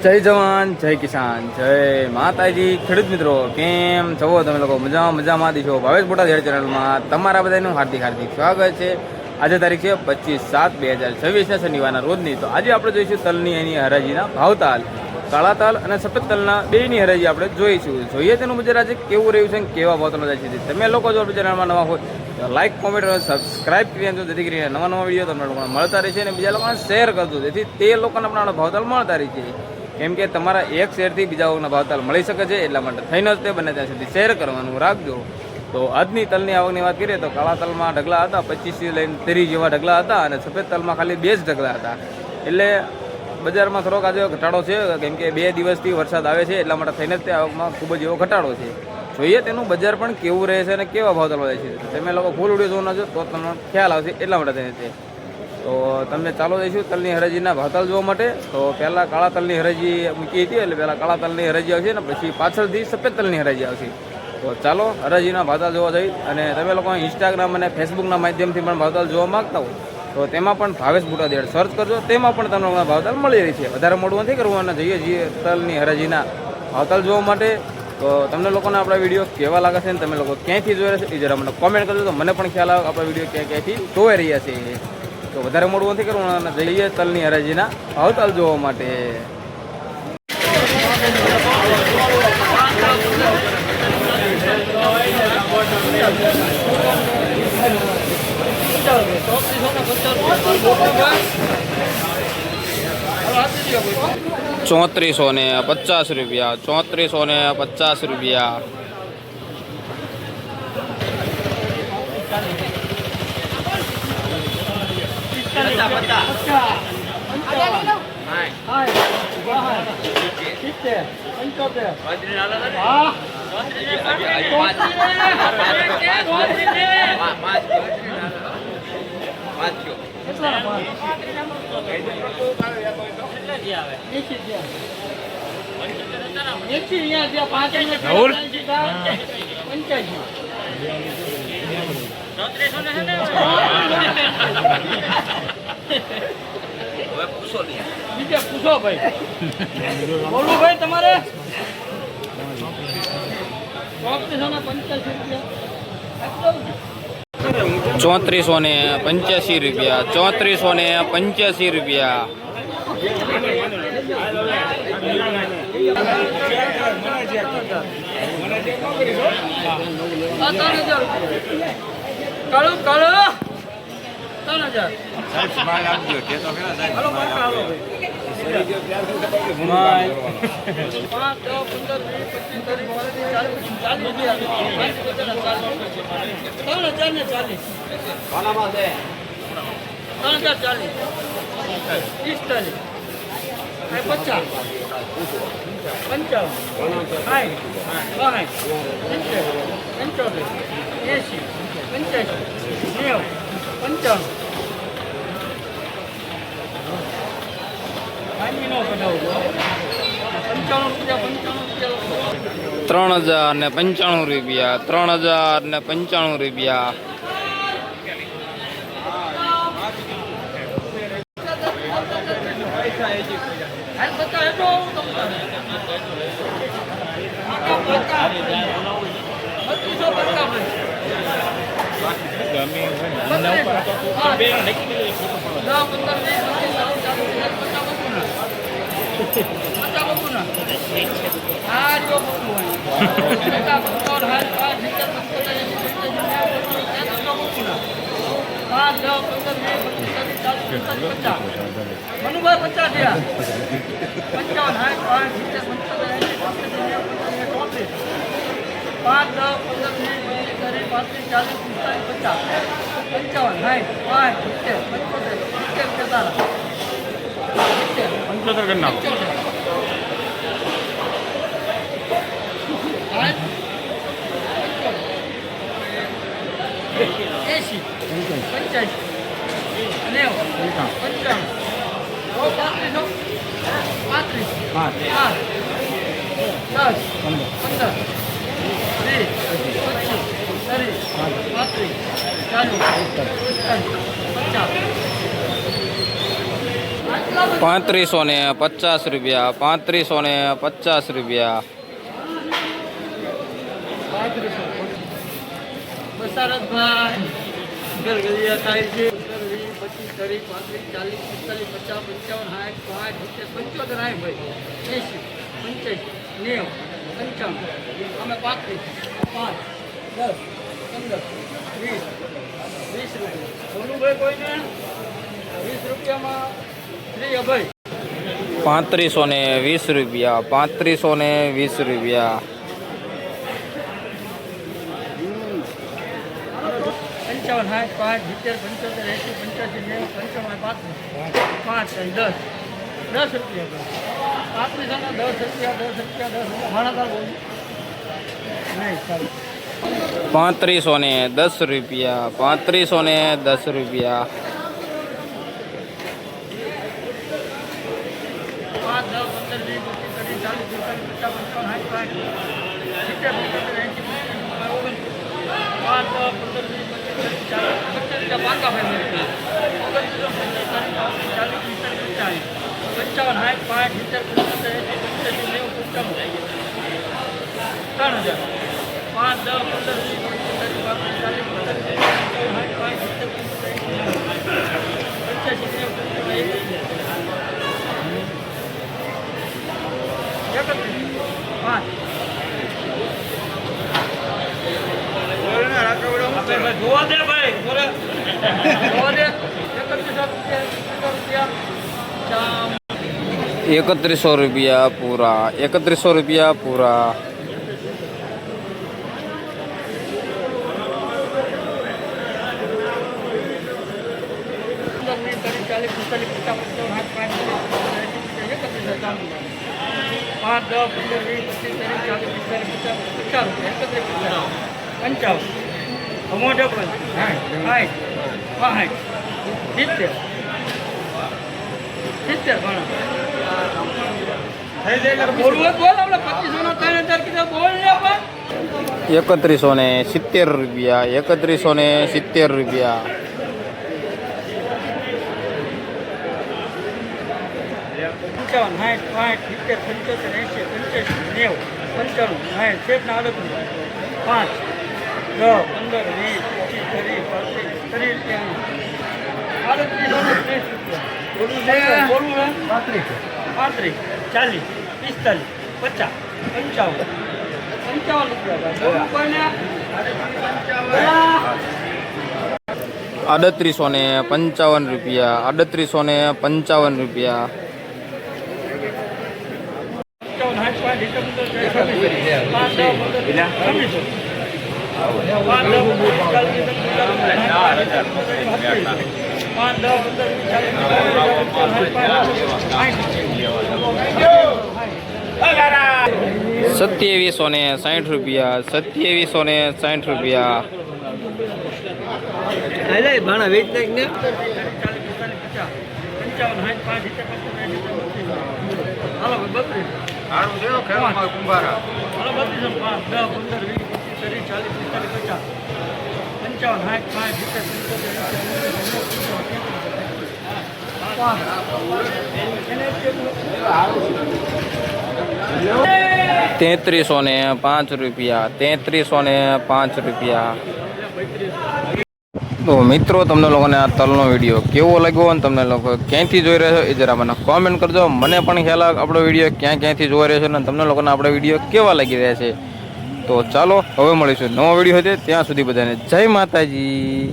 જય જવાન જય કિસાન જય માતાજી ખેડૂત મિત્રો કેમ છો તમે લોકો મજામાં છો ભાવેશ બોટાદ હેડ ચેનલમાં તમારા બધાનું હાર્દિક સ્વાગત છે। આજે તારીખ છે 25/7/2026 શનિવારના રોજની। તો આજે આપણે જોઈશું તલની એની હરાજીના ભાવતાલ, કાળા તલ અને સફેદ તલના બેની હરાજી આપણે જોઈશું। જોઈએ તેનું બજાર આજે કેવું રહ્યું છે અને કેવા ભાવતાલ જાય છે। તમે લોકો જો ચેનલમાં નવા હોય તો લાઇક કોમેન્ટ અને સબસ્ક્રાઇબ કરી દેજો, જેથી કરીને નવા વિડીયો તમને લોકોને મળતા રહેશે અને બીજા લોકોને શેર કરજો, જેથી તે લોકોને પણ આપણા ભાવતાલ મળતા રહેશે। કેમ કે તમારા એક શેરથી બીજા લોકોના ભાવતાલ મળી શકે છે, એટલા માટે થઈને જ તે બને ત્યાં સુધી શેર કરવાનું રાખજો। તો આજની તલની આવકની વાત કરીએ તો કાળા તલમાં ઢગલા હતા 25 લઈને 30 જેવા ઢગલા હતા અને સફેદ તલમાં ખાલી 2 જ ઢગલા હતા। એટલે બજારમાં થોડોક આજે ઘટાડો છે, કેમ કે 2 દિવસથી વરસાદ આવે છે, એટલા માટે થઈને જ તે આવકમાં ખૂબ જ એવો ઘટાડો છે। જોઈએ તેનું બજાર પણ કેવું રહે છે અને કેવા ભાવતાલ વધે છે, તમે લોકો ફૂલ વિડીયો જોવાના છો તો તમને ખ્યાલ આવશે, એટલા માટે થઈને તે। તો તમને ચાલો જઈશું તલની હરાજીના ભાવતાલ જોવા માટે। તો પહેલાં કાળા તલની હરાજી મૂકી હતી, એટલે પહેલાં કાળા તલની હરાજી આવશે ને પછી પાછળથી સફેદ તલની હરાજી આવશે। તો ચાલો હરાજીના ભાવતાલ જોવા જઈ। અને તમે લોકો ઇન્સ્ટાગ્રામ અને ફેસબુકના માધ્યમથી પણ ભાવતાલ જોવા માગતા હોય તો તેમાં પણ ભાવેશ બોટાદ સર્ચ કરજો, તેમાં પણ તમને લોકોના ભાવતાલ મળી રહી છે। વધારે મોડું નથી કરવું અને જઈએ છીએ તલની હરાજીના ભાવતાલ જોવા માટે। તો તમને લોકોને આપણા વિડીયો કેવા લાગે છે અને તમે લોકો ક્યાંયથી જોઈ રહ્યા છે એ જરા મને કોમેન્ટ કરજો, તો મને પણ ખ્યાલ આવે આપણા વિડીયો ક્યાંથી જોઈ રહ્યા છે। તો વધારે મોડું નથી કરવું અને જઈએ તલની હરાજીના ભાવતાલ જોવા માટે। 3450 રૂપિયા, 3450 રૂપિયા। પૂછો ભાઈ, બોલું ભાઈ તમારે 3485 રૂપિયા, 3485 રૂપિયા। કાળો 3000 રૂપિયા, 3095 રૂપિયા। ₹3550 ₹3550 બસારતભાઈ ગલગલિયા થાય છે 25 30 35 40 ₹3520 55 60 75 80 85 5 10 રૂપિયા ₹3510 ₹3510 જોવા દે ભાઈ જોવા દે ₹3100 પૂરા ₹3100 પૂરા ₹3170 ₹3855 ₹2760 અલે ભાણા વેચ નાખ ને ₹3305 તો મિત્રો તમને લોકોને આ તલનો વિડીયો કેવો લાગ્યો અને તમને લોકો ક્યાંથી જોઈ રહ્યા છો એ જરા મને કોમેન્ટ કરજો. મને પણ ખ્યાલ આવે આપણો વિડીયો ક્યાંથી જોઈ રહ્યો છે અને તમને લોકોને આપણો વિડીયો કેવા લાગી રહ્યા છે. તો ચાલો હવે મળીશું નવો વિડીયો હોય ત્યાં સુધી બધાને જય માતાજી.